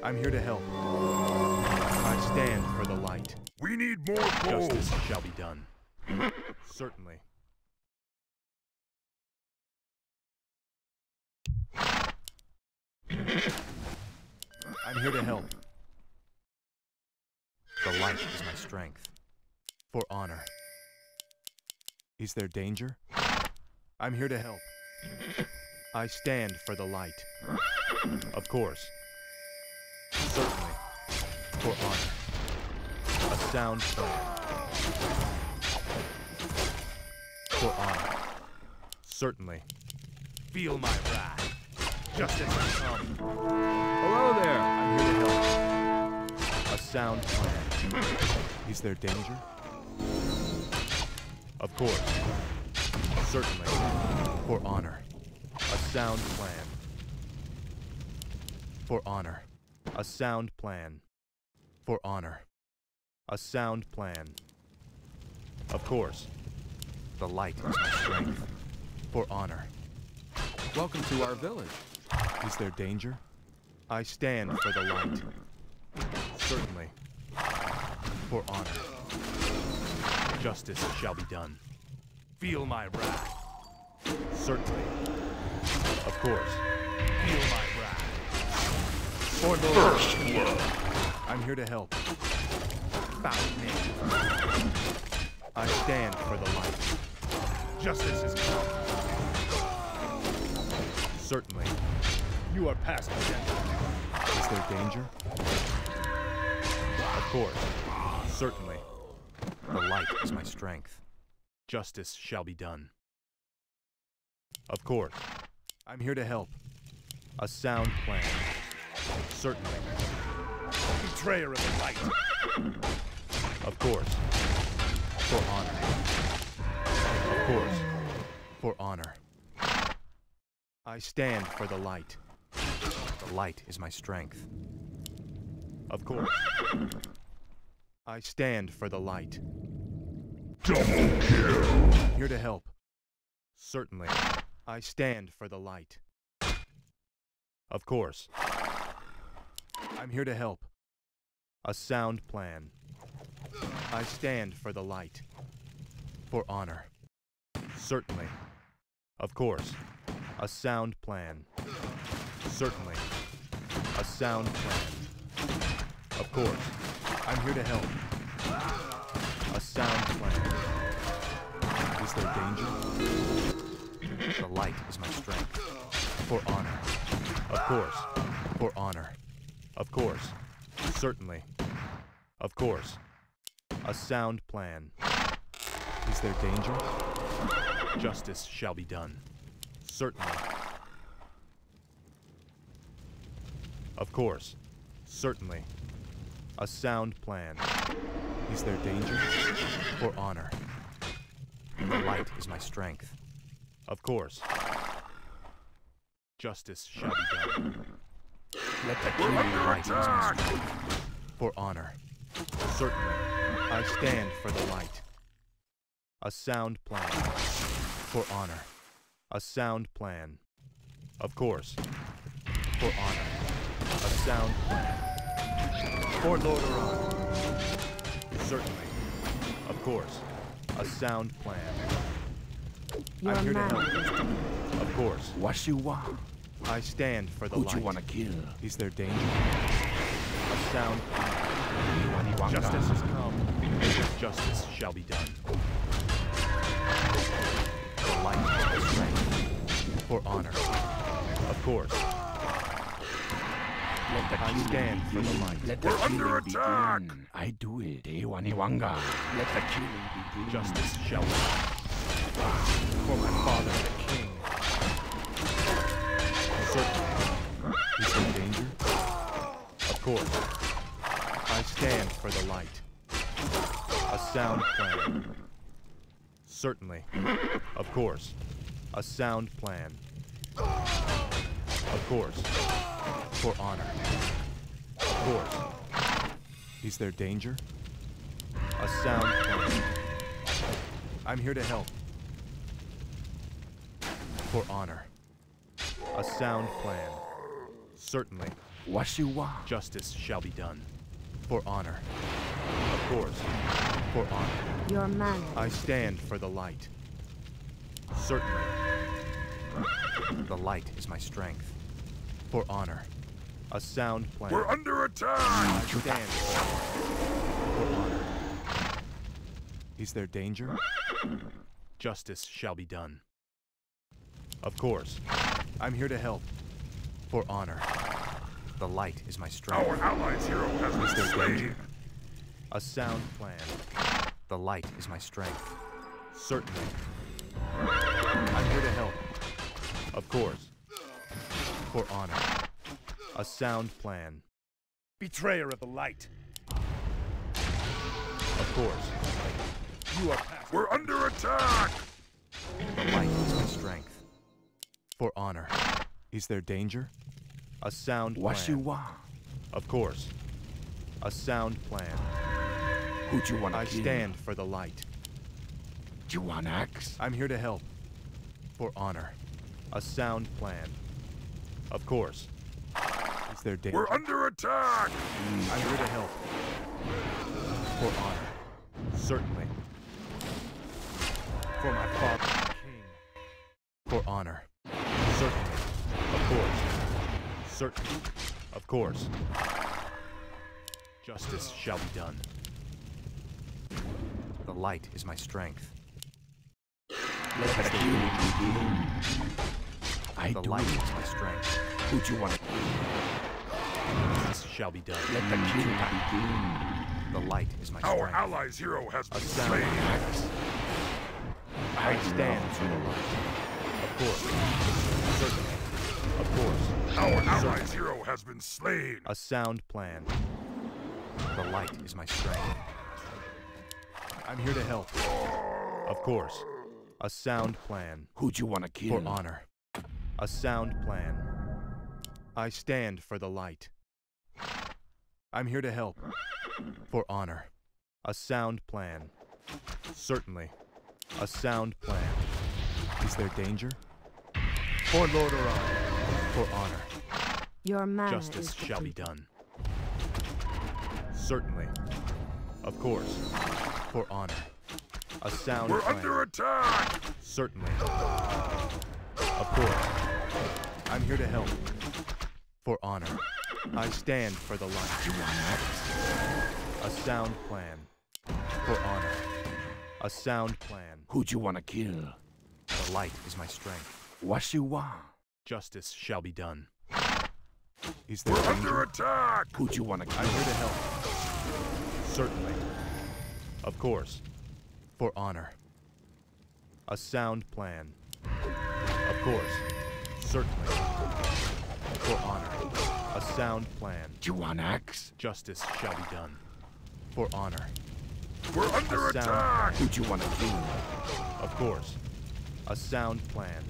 I'm here to help. I stand for the light. We need more gold. Justice shall be done. Certainly. I'm here to help. The light is my strength. For honor. Is there danger? I'm here to help. I stand for the light. Of course. Certainly. For honor. A sound plan. For honor. Certainly. Feel my wrath. Justice has come. Hello there. I'm here to help. A sound plan. Is there danger? Of course. Certainly. For honor. A sound plan. For honor. A sound plan. For honor. A sound plan. Of course. The light is my strength. For honor. Welcome to our village. Is there danger? I stand for the light. Certainly. For honor. Justice shall be done. Feel my wrath. Certainly. Of course. Feel my wrath. For the first blood. I'm here to help. Foul name. I stand for the light. Justice is come. Certainly. You are past redemption. Is there danger? Of course. Certainly. The light is my strength. Justice shall be done. Of course. I'm here to help. A sound plan. Certainly. Betrayer of the light. Of course. For honor. Of course. For honor. I stand for the light. The light is my strength. Of course. I stand for the light. Double kill. Here to help. Certainly. I stand for the light. Of course. I'm here to help. A sound plan. I stand for the light. For honor. Certainly. Of course. A sound plan. Certainly. A sound plan. Of course. I'm here to help. A sound plan. Is there danger? The light is my strength. For honor. Of course. For honor. Of course. Certainly. Of course. A sound plan. Is there danger? Justice shall be done. Certainly. Of course. Certainly. A sound plan. Is there danger? For honor. The light is my strength. Of course. Justice shall be done. Let the killing light is my strength. For honor. Certainly. I stand for the light. A sound plan. For honor. A sound plan. Of course. For honor. A sound plan. For Lord Iran. Certainly. Of course. A sound plan. I'm here to help. Of course. What you want? I stand for the Who light. you wanna kill? Is there danger? A sound plan. Justice has come. Justice shall be done. The light is my strength. For honor. Of course. Let the I stand for the light. Let the We're under killing attack. begin. I do it. Ewaniwanga. Let the killing begin. Justice shall be done. For my father, the king. Certainly. Is there danger? Of course. I stand for the light. A sound plan. Certainly. Of course. A sound plan. Of course. For honor. Of course. Is there danger? A sound plan. I'm here to help. For honor. A sound plan. Certainly. what you want. Justice shall be done. For honor. Of course. For honor. Your manners. I stand for the light. Certainly. The light is my strength. For honor. A sound plan. We're under attack! I stand for honor. Is there danger? Justice shall be done. Of course. I'm here to help. For honor. The light is my strength. Our allies' hero has been Is there slain. danger? A sound plan. The light is my strength. Certainly. I'm here to help. Of course. For honor. A sound plan. Betrayer of the light. Of course. You are past. We're under attack! The light is my strength. For honor. Is there danger? A sound plan. What you want. Of course. A sound plan. Who do you want to I kill? stand for the light. Do you want axe? I'm here to help. For honor. A sound plan. Of course. Is there danger? We're under attack! I'm here to help. For honor. Certainly. For my father, king. For honor. Certainly. Of course. Certainly. Of course. Justice shall be done. The light is my strength. Let the killing begin. I The do light it. is my strength. Who do you want to kill? Justice shall be done. Let the killing begin. The light is my Our strength. allies' hero has A been sound slain. Axe. I stand for the light. Of course. Certainly. Of course. Our allies' hero has been slain. A sound plan. The light is my strength. I'm here to help. Of course. A sound plan. Who do you want to kill? For honor. A sound plan. I stand for the light. I'm here to help. For honor. A sound plan. Certainly. A sound plan. Is there danger? For Lord Orion. For honor. Your manner Justice is shall be depleted. done. Certainly. Of course. For honor. A sound We're plan. under attack! Certainly. Of course. I'm here to help. For honor. I stand for the light. You want axe? A sound plan. For honor. A sound plan. Who do you want to kill? The light is my strength. What you want? Justice shall be done. Is there We're danger? under attack! Who do you want to kill? I'm here to help. Certainly. Of course. For honor. A sound plan. Of course. Certainly. For honor. A sound plan. Do you want axe? Justice shall be done. For honor. We're under A sound attack! Who do you want to kill? Of course. A sound plan.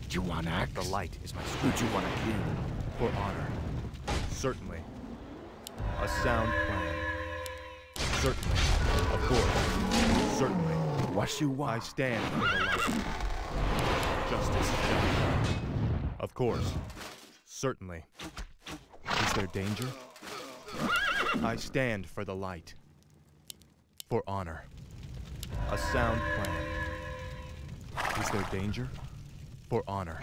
Do you want axe? The light is my Who strength. do you want to kill? For honor. Certainly. A sound plan. Certainly. Of course. Certainly. What you I want? stand for the light. Justice shall be done. Of course. Certainly. Is there danger? I stand for the light. For honor. A sound plan. Is there danger? For honor.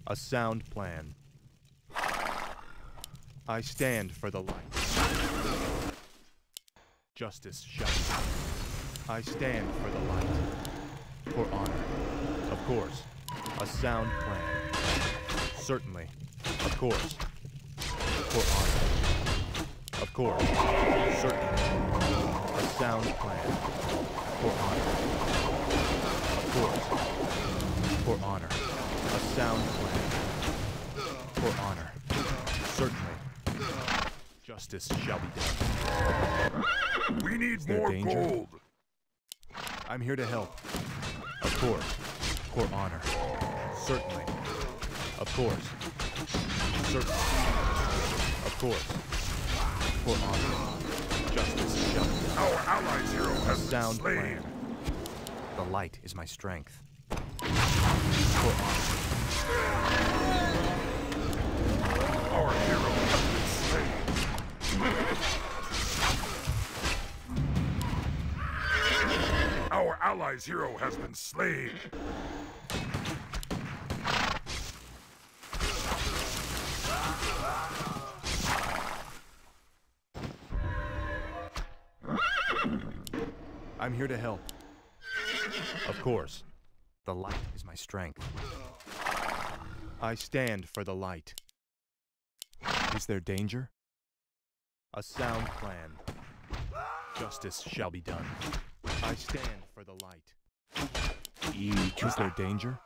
A sound plan. I stand for the light. Justice shall be done. I stand for the light. For honor. Of course. A sound plan. Certainly. Of course. For honor. Of course. Certainly. A sound plan. For honor. Of course. For honor. A sound plan. For honor. Certainly. Justice shall be done. We need there more danger? gold! I'm here to help. Of course. For honor. Certainly. Of course. Certainly. Of course. For honor. Justice shall be done. Our allies' hero A has been sound slain! plan. The light is my strength. For honor. Our hero has been Our ally's hero has been slain. I'm here to help. Of course. The light is my strength. I stand for the light. Is there danger? A sound plan. Justice shall be done. I stand for the light. Is there danger?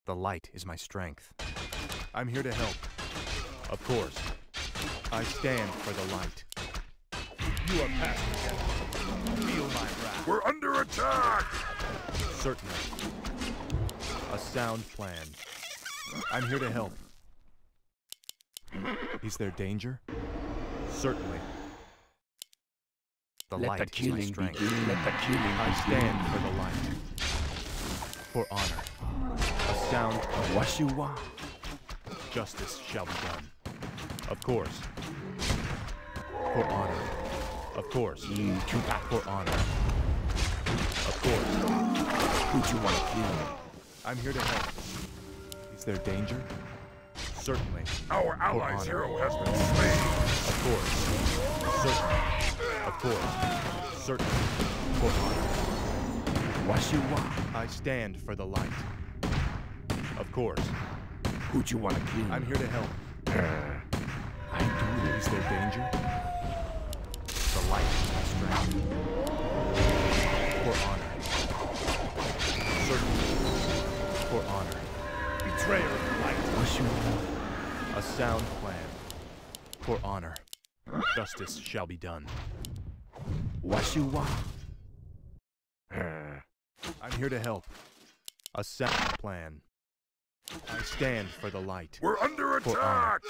The light is my strength. I'm here to help. Of course. I stand for the light. You are past together. Feel my wrath. We're under attack! Certainly. A sound plan. I'm here to help. Is there danger? Certainly. The light is my strength. I stand for the light. For honor. A sound plan. Justice shall be done. Of course. For honor. Of course. For honor. Of course. Who'd you want to kill? I'm here to help. Is there danger? Certainly. Our ally's hero has been slain. Of course. Certainly. Of course. Certainly. For honor. I stand for the light. Of course. Who'd you want to kill? I'm here to help. I do. Is there danger? The light is my strength. For honor. Certainly. For honor. Betrayer of the light. A sound plan. For honor. Justice shall be done. I'm here to help. A sound plan. I stand for the light. We're under For honor. attack!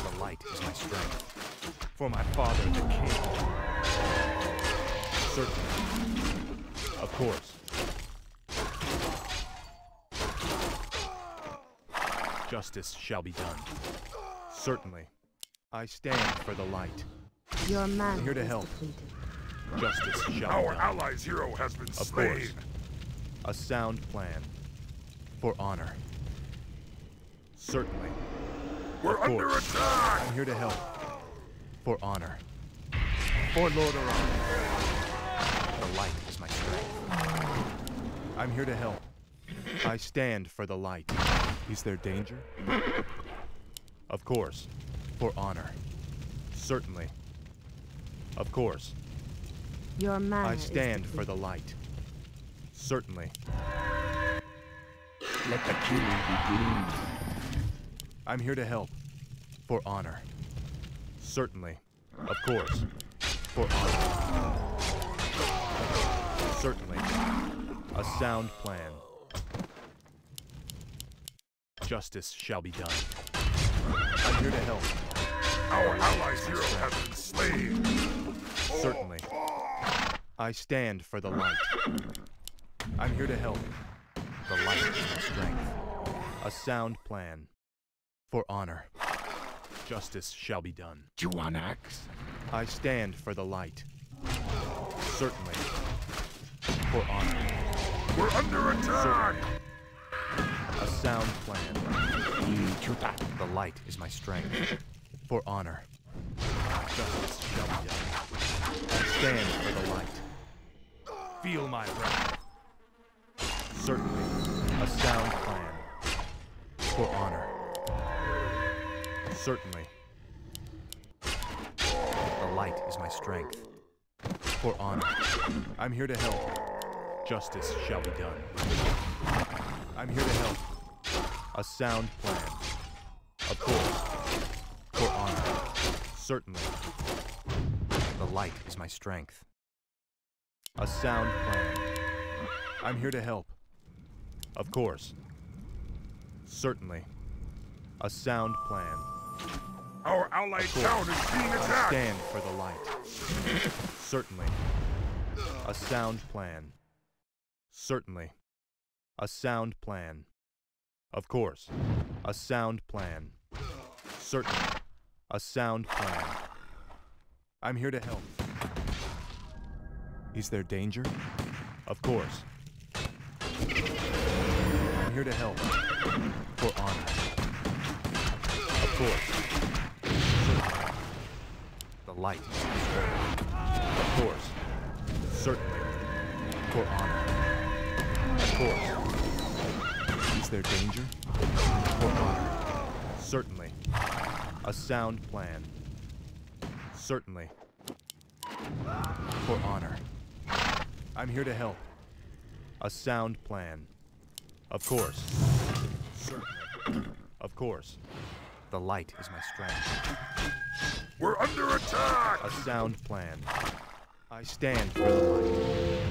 The light is my strength. For my father, the king. Certainly. Of course. Justice shall be done. Certainly. I stand for the light. Your man I'm here to is help. depleted. Justice shall Our be done. ally's hero has been Of slain. course. A sound plan. For honor. Certainly. We're Of under course. attack! I'm here to help. For honor. For Lord Oran. The light is my strength. I'm here to help. I stand for the light. Is there danger? Of course. For honor. Certainly. Of course. Your man I stand for the light. Certainly. Let the killing begin. I'm here to help. For honor. Certainly. Of course. For honor. Certainly. A sound plan. Justice shall be done. I'm here to help. Our ally's hero has been slain. Certainly. I stand for the light. I'm here to help. The light is my strength. A sound plan. For honor. Justice shall be done. Do you want axe? I stand for the light. Certainly. For honor. We're under attack! Certainly. A sound plan. The light is my strength. For honor. Justice shall be done. I stand for the light. Feel my wrath. Certainly. A sound plan. For honor. Certainly. The light is my strength. For honor. I'm here to help. Justice shall be done. I'm here to help. A sound plan. Of course. For honor. Certainly. The light is my strength. A sound plan. I'm here to help. Of course. Certainly. A sound plan. Our allied Of course. town is being I attacked! stand for the light. Certainly. A sound plan. Certainly. A sound plan. Of course. A sound plan. Certainly. A sound plan. I'm here to help. Is there danger? Of course. I'm here to help. For honor. Of course. The light. Of course. Certainly. For honor. Of course. Is there danger? For honor. Certainly. A sound plan. Certainly. For honor. I'm here to help. A sound plan. Of course. Certainly. Of course. The light is my strength. We're under attack! A sound plan. I stand for the light.